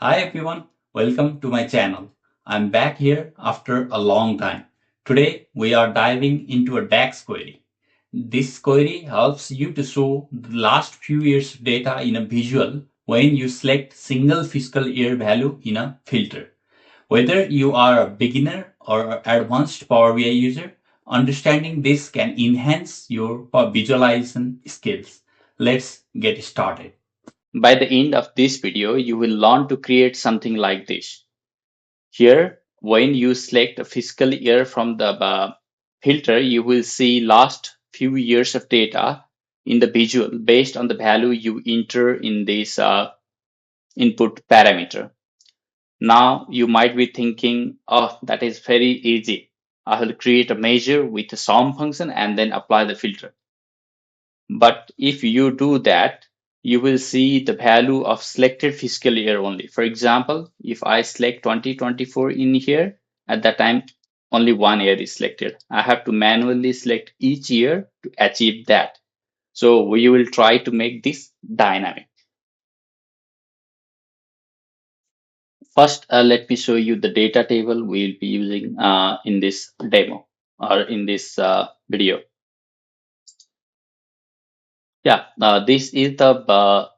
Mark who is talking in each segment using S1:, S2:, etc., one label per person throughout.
S1: Hi everyone, welcome to my channel. I'm back here after a long time. Today we are diving into a DAX query. This query helps you to show the last few years data in a visual when you select single fiscal year value in a filter. Whether you are a beginner or advanced Power BI user, understanding this can enhance your visualization skills. Let's get started. By the end of this video, you will learn to create something like this. Here, when you select a fiscal year from the filter, you will see last few years of data in the visual based on the value you enter in this input parameter. Now, you might be thinking, oh, that is very easy. I will create a measure with a sum function and then apply the filter. But if you do that, you will see the value of selected fiscal year only. For example, if I select 2024 in here, at that time, only one year is selected. I have to manually select each year to achieve that. So we will try to make this dynamic. First, let me show you the data table we'll be using in this demo or in this video. Yeah, this is the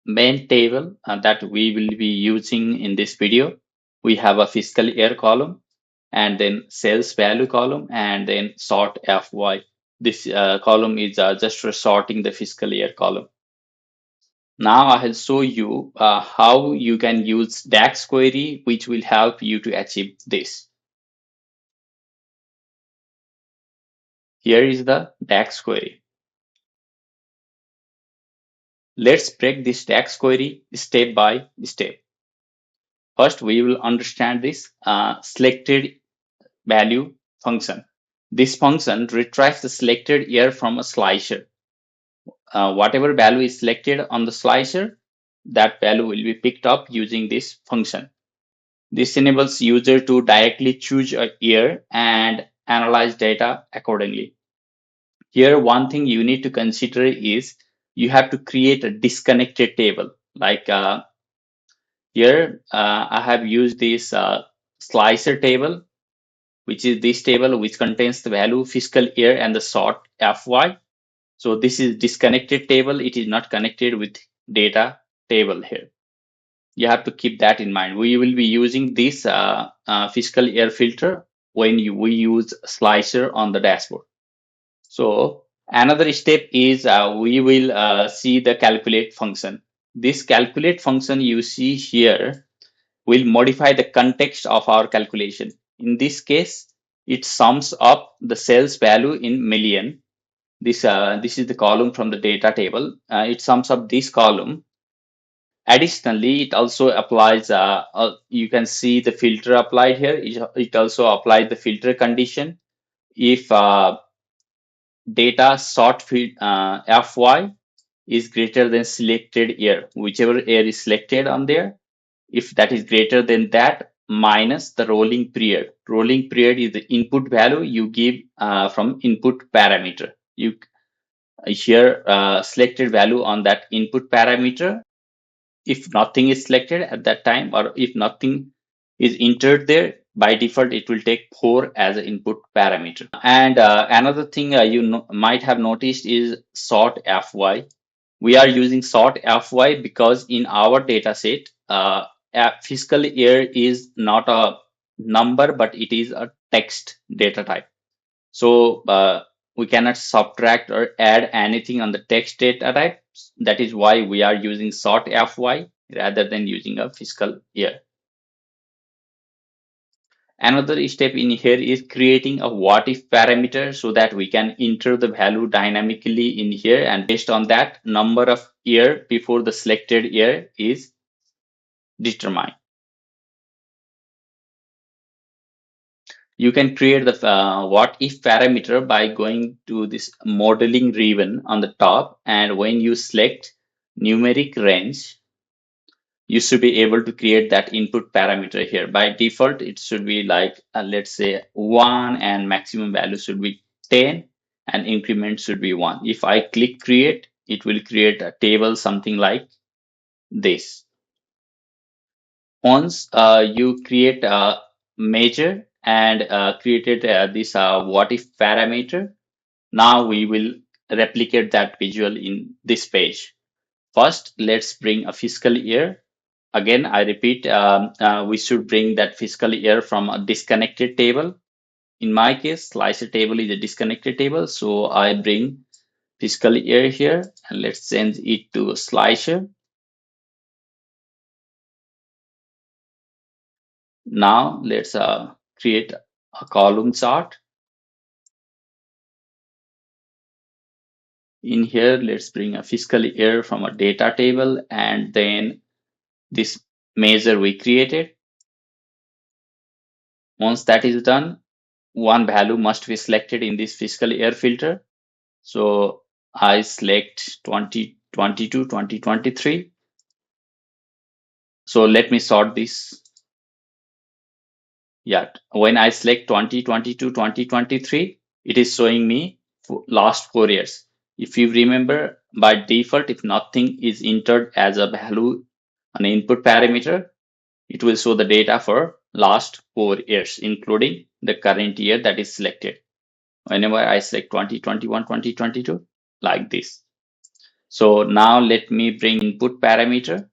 S1: main table that we will be using in this video. We have a fiscal year column and then sales value column and then sort FY. This column is just for sorting the fiscal year column. Now I will show you how you can use DAX query, which will help you to achieve this. Here is the DAX query. Let's break this DAX query step by step. First, we will understand this selected value function. This function retrieves the selected year from a slicer. Whatever value is selected on the slicer, that value will be picked up using this function. This enables user to directly choose a year and analyze data accordingly. Here, one thing you need to consider is you have to create a disconnected table. Like here, I have used this slicer table, which is this table which contains the value fiscal year and the sort FY. So this is disconnected table. It is not connected with data table here. You have to keep that in mind. We will be using this fiscal year filter when we use slicer on the dashboard. So another step is we will see the calculate function. This calculate function you see here will modify the context of our calculation. In this case, it sums up the sales value in million. This is the column from the data table. It sums up this column. Additionally, it also applies, you can see the filter applied here. It also applies the filter condition. If data sort FY is greater than selected year, whichever year is selected on there, if that is greater than that, minus the rolling period. Rolling period is the input value you give from input parameter. You here selected value on that input parameter. If nothing is selected at that time, or if nothing is entered there, by default it will take 4 as an input parameter. And another thing you might have noticed is sort FY. We are using sort FY because in our data set, fiscal year is not a number, but it is a text data type. So we cannot subtract or add anything on the text data type. That is why we are using sort FY rather than using a fiscal year. Another step in here is creating a what if parameter so that we can enter the value dynamically in here, and based on that, number of year before the selected year is determined. You can create the what if parameter by going to this modeling ribbon on the top, and when you select numeric range, you should be able to create that input parameter here. By default, it should be like, let's say 1, and maximum value should be 10 and increment should be 1. If I click create, it will create a table something like this. Once you create a measure and created this what if parameter, now we will replicate that visual in this page. First, let's bring a fiscal year. Again, I repeat, we should bring that fiscal year from a disconnected table. In my case, slicer table is a disconnected table, so I bring fiscal year here and let's change it to a slicer. Now let's create a column chart. In here, let's bring a fiscal year from a data table and then this measure we created. Once that is done, one value must be selected in this fiscal year filter. So I select 2022, 2023. So let me sort this. Yeah, when I select 2022, 2023, it is showing me last 4 years. If you remember, by default, if nothing is entered as a value, an input parameter, it will show the data for last 4 years, including the current year that is selected. Whenever I select 2021, 2022, like this. So now let me bring input parameter.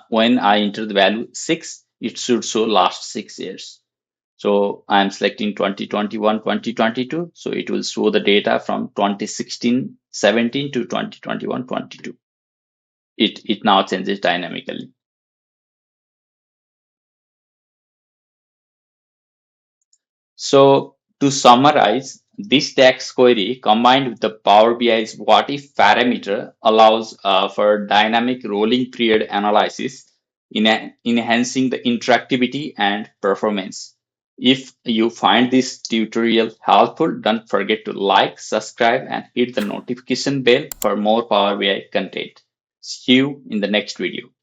S1: When I enter the value 6, it should show last 6 years. So I'm selecting 2021, 2022. So it will show the data from 2016, 17 to 2021, 22. It now changes dynamically. So to summarize, this DAX query combined with the Power BI's what if parameter allows for dynamic rolling period analysis in enhancing the interactivity and performance. If you find this tutorial helpful, don't forget to like, subscribe, and hit the notification bell for more Power BI content. See you in the next video.